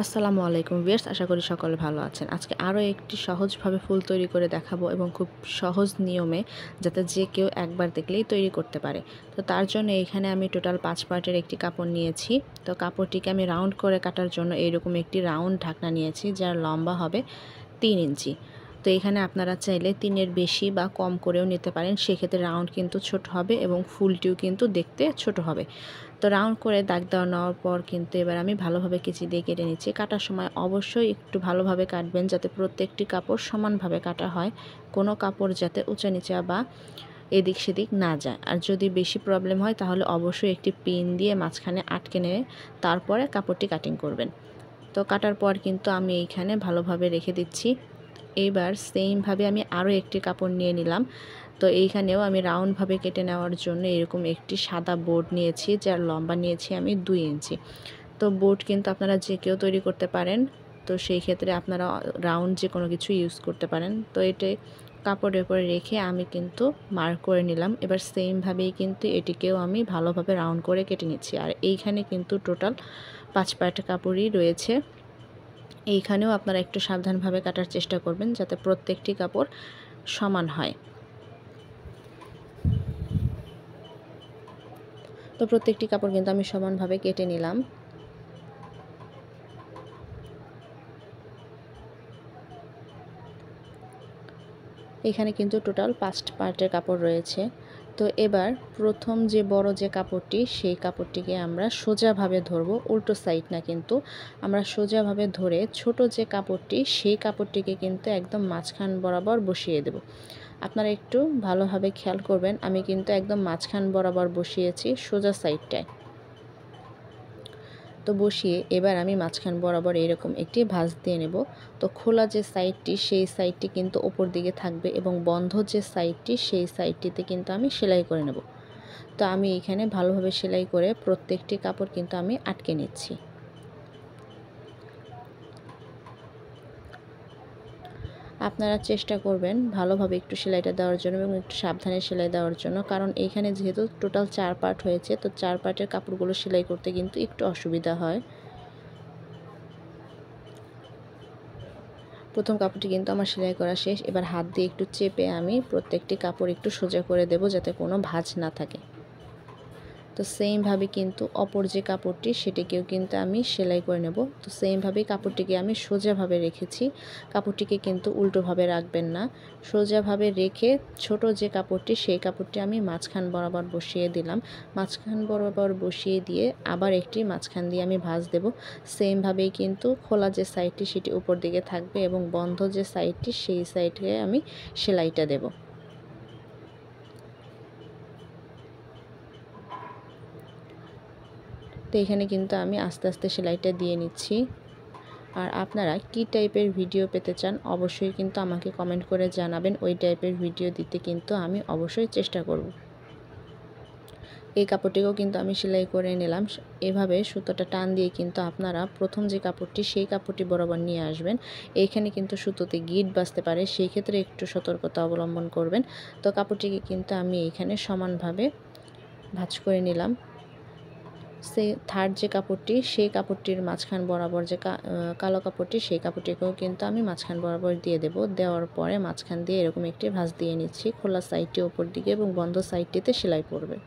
আসসালামু আলাইকুম ভিউয়ার্স, আশা করি সকলে ভালো আছেন। আজকে আরও একটি সহজভাবে ফুল তৈরি করে দেখাবো এবং খুব সহজ নিয়মে, যাতে যে কেউ একবার দেখলেই তৈরি করতে পারে। তো তার জন্য এখানে আমি টোটাল 5 পার্টের একটি কাপড় নিয়েছি। তো কাপড়টিকে আমি রাউন্ড করে কাটার জন্য এরকম একটি রাউন্ড ঢাকনা নিয়েছি, যার লম্বা হবে 3 ইঞ্চি। তো এখানে আপনারা চাইলে 3-এর বেশি বা কম করেও নিতে পারেন, সেক্ষেত্রে রাউন্ড কিন্তু ছোট হবে এবং ফুলটিও কিন্তু দেখতে ছোট হবে। তো রাউন্ড করে দাগ দেওয়া নেওয়ার পর কিন্তু এবার আমি ভালোভাবে কেচি দিয়ে কেটে নিচ্ছি। কাটার সময় অবশ্যই একটু ভালোভাবে কাটবেন, যাতে প্রত্যেকটি কাপড় সমানভাবে কাটা হয়, কোনো কাপড় যাতে উঁচা নিচা বা এদিক সেদিক না যায়। আর যদি বেশি প্রবলেম হয় তাহলে অবশ্যই একটি পিন দিয়ে মাঝখানে আটকে নিয়ে তারপরে কাপড়টি কাটিং করবেন। তো কাটার পর কিন্তু আমি এইখানে ভালোভাবে রেখে দিচ্ছি। এইবার সেমভাবে আমি আরও একটি কাপড় নিয়ে নিলাম। তো এইখানেও আমি রাউন্ডভাবে কেটে নেওয়ার জন্য এরকম একটি সাদা বোর্ড নিয়েছি, যার লম্বা নিয়েছি আমি 2 ইঞ্চি। তো বোর্ড কিন্তু আপনারা যে কেউ তৈরি করতে পারেন। তো সেই ক্ষেত্রে আপনারা রাউন্ড যে কোনো কিছু ইউজ করতে পারেন। তো এটা কাপড়ের উপরে রেখে আমি কিন্তু মার্ক করে নিলাম। এবার সেমভাবেই কিন্তু এটিকেও আমি ভালোভাবে রাউন্ড করে কেটে নিচ্ছি। আর এইখানে কিন্তু টোটাল 5 পার্ট কাপড়ই রয়েছে। এইখানেও আপনারা একটু সাবধানভাবে কাটার চেষ্টা করবেন, যাতে প্রত্যেকটি কাপড় সমান হয়। তো প্রত্যেকটি কাপড় কিন্তু আমি সমানভাবে কেটে নিলাম। এখানে কিন্তু টোটাল 5 পার্টের কাপড় রয়েছে। তো এবার প্রথম যে বড় যে কাপড়টি, সেই কাপড়টিকে আমরা সোজাভাবে ধরবো, উল্টো সাইড না, কিন্তু আমরা সোজাভাবে ধরে ছোট যে কাপড়টি, সেই কাপড়টিকে কিন্তু একদম মাঝখান বরাবর বসিয়ে দেব। আপনারা একটু ভালোভাবে খেয়াল করবেন, আমি কিন্তু একদম মাঝখান বরাবর বসিয়েছি সোজা সাইডটায়। তো বসিয়ে এবার আমি মাঝখান বরাবর এরকম একটি ভাঁজ দিয়ে নেব। তো খোলা যে সাইডটি, সেই সাইডটি কিন্তু ওপর দিকে থাকবে এবং বন্ধ যে সাইডটি, সেই সাইডটিতে কিন্তু আমি সেলাই করে নেব। তো আমি এখানে ভালোভাবে সেলাই করে প্রত্যেকটি কাপড় কিন্তু আমি আটকে নিচ্ছি। আপনারা চেষ্টা করবেন ভালোভাবে একটু সেলাইটা দেওয়ার জন্য এবং একটু সাবধানে সেলাই দেওয়ার জন্য, কারণ এইখানে যেহেতু টোটাল 4 পার্ট হয়েছে, তো 4 পার্টের কাপড়গুলো সেলাই করতে কিন্তু একটু অসুবিধা হয়। প্রথম কাপড়টি কিন্তু আমার সেলাই করা শেষ। এবার হাত দিয়ে একটু চেপে আমি প্রত্যেকটি কাপড় একটু সোজা করে দেব, যাতে কোনো ভাঁজ না থাকে। তো সেমভাবে কিন্তু অপর যে কাপড়টি, সেটিকেও কিন্তু আমি সেলাই করে নেব। তো সেমভাবেই কাপড়টিকে আমি সোজাভাবে রেখেছি। কাপড়টিকে কিন্তু উল্টোভাবে রাখবেন না, সোজাভাবে রেখে ছোট যে কাপড়টি, সেই কাপড়টি আমি মাঝখান বরাবর বসিয়ে দিলাম। মাঝখান বরাবর বসিয়ে দিয়ে আবার একটি মাঝখান দিয়ে আমি ভাঁজ দেব। সেমভাবেই কিন্তু খোলা যে সাইডটি, সেটি উপর দিকে থাকবে এবং বন্ধ যে সাইডটি, সেই সাইডে আমি সেলাইটা দেব। তো এখানে কিন্তু আমি আস্তে আস্তে সেলাইটা দিয়ে নিচ্ছি। আর আপনারা কী টাইপের ভিডিও পেতে চান অবশ্যই কিন্তু আমাকে কমেন্ট করে জানাবেন। ওই টাইপের ভিডিও দিতে কিন্তু আমি অবশ্যই চেষ্টা করব। এই কাপড়টিকেও কিন্তু আমি সেলাই করে নিলাম। এভাবে সুতোটা টান দিয়ে কিন্তু আপনারা প্রথম যে কাপড়টি, সেই কাপড়টি বরাবর নিয়ে আসবেন। এইখানে কিন্তু সুতোতে গিঁট বাজতে পারে, সেই ক্ষেত্রে একটু সতর্কতা অবলম্বন করবেন। তো কাপড়টিকে কিন্তু আমি এখানে সমানভাবে ভাঁজ করে নিলাম। থার্ড যে কাপড়টি, সেই কাপড়টির মাঝখান বরাবর যে কালো কাপড়টি, সেই কাপড়টিকেও কিন্তু আমি মাঝখান বরাবর দিয়ে দেব। দেওয়ার পরে মাঝখান দিয়ে এরকম একটি ভাঁজ দিয়ে নিচ্ছি। খোলা সাইডটি ওপর দিকে এবং বন্ধ সাইডটিতে সেলাই পড়বে।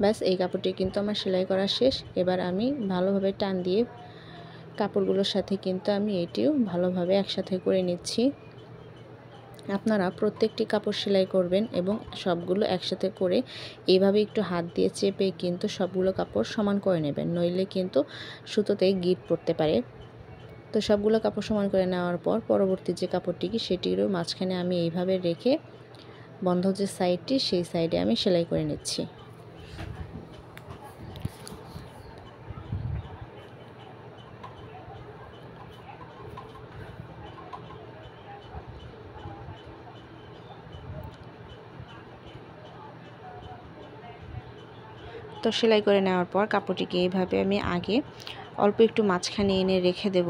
ব্যাস, এই কাপড়টি কিন্তু আমার সেলাই করা শেষ। এবার আমি ভালোভাবে টান দিয়ে কাপড়গুলোর সাথে কিন্তু আমি এটিও ভালোভাবে একসাথে করে নিচ্ছি। আপনারা প্রত্যেকটি কাপড় সেলাই করবেন এবং সবগুলো একসাথে করে এইভাবে একটু হাত দিয়ে চেপে কিন্তু সবগুলো কাপড় সমান করে নেবেন, নইলে কিন্তু সুতোতে গিঁট পড়তে পারে। তো সবগুলো কাপড় সমান করে নেওয়ার পর পরবর্তী যে কাপড়টি, সেটিরও মাঝখানে আমি এইভাবে রেখে বন্ধ যে সাইডটি, সেই সাইডে আমি সেলাই করে নিচ্ছি। তো সেলাই করে নেওয়ার পর কাপড়টিকে এইভাবে আমি আগে অল্প একটু মাঝখানে এনে রেখে দেব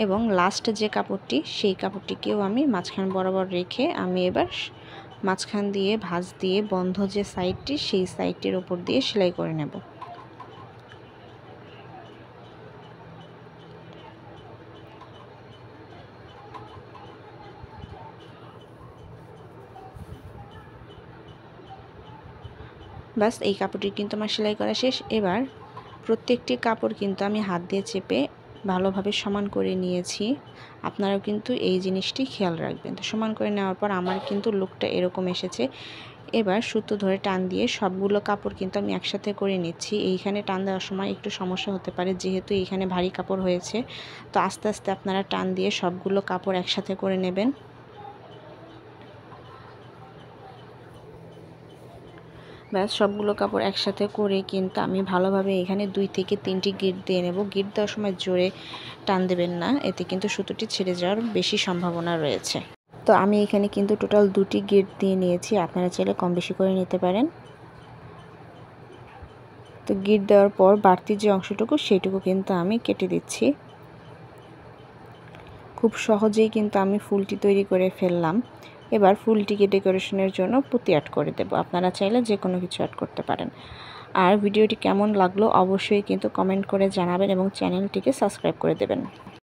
এবং লাস্ট যে কাপড়টি সেই কাপড়টিকেও আমি মাঝখান বরাবর রেখে আমি এবার মাঝখান দিয়ে ভাঁজ দিয়ে বন্ধ যে সাইডটি সেই সাইডটির উপর দিয়ে সেলাই করে নেব। বাস এই কাপড়টি কিন্তু আমার সেলাই করা শেষ। এবার প্রত্যেকটি কাপড় কিন্তু আমি হাত দিয়ে চেপে ভালোভাবে সমান করে নিয়েছি। আপনারাও কিন্তু এই জিনিসটি খেয়াল রাখবেন। তো সমান করে নেওয়ার পর আমার কিন্তু লুকটা এরকম এসেছে। এবার সুতো ধরে টান দিয়ে সবগুলো কাপড় কিন্তু আমি একসাথে করে নিচ্ছি। এইখানে টান দেওয়ার সময় একটু সমস্যা হতে পারে, যেহেতু এইখানে ভারী কাপড় হয়েছে। তো আস্তে আস্তে আপনারা টান দিয়ে সবগুলো কাপড় একসাথে করে নেবেন। ব্যাস সবগুলো কাপড় একসাথে করে কিন্তু আমি ভালোভাবে এখানে 2 থেকে 3টি গিঁট দিয়ে নেব। গিঁট দেওয়ার সময় জোরে টান দেবেন না, এতে কিন্তু সুতোটি ছিঁড়ে যাওয়ার বেশি সম্ভাবনা রয়েছে। তো আমি এখানে কিন্তু টোটাল 2টি গিঁট দিয়ে নিয়েছি, আপনারা চাইলে কম বেশি করে নিতে পারেন। তো গিঁট দেওয়ার পর বাড়তি যে অংশটুকু সেইটুকু কিন্তু আমি কেটে দিচ্ছি। খুব সহজেই কিন্তু আমি ফুলটি তৈরি করে ফেললাম। এবার ফুলটিকে ডেকোরেশনের জন্য পুঁতি অ্যাড করে দেব। আপনারা চাইলে যে কোনো কিছু অ্যাড করতে পারেন। আর ভিডিওটি কেমন লাগলো অবশ্যই কিন্তু কমেন্ট করে জানাবেন এবং চ্যানেলটিকে সাবস্ক্রাইব করে দেবেন।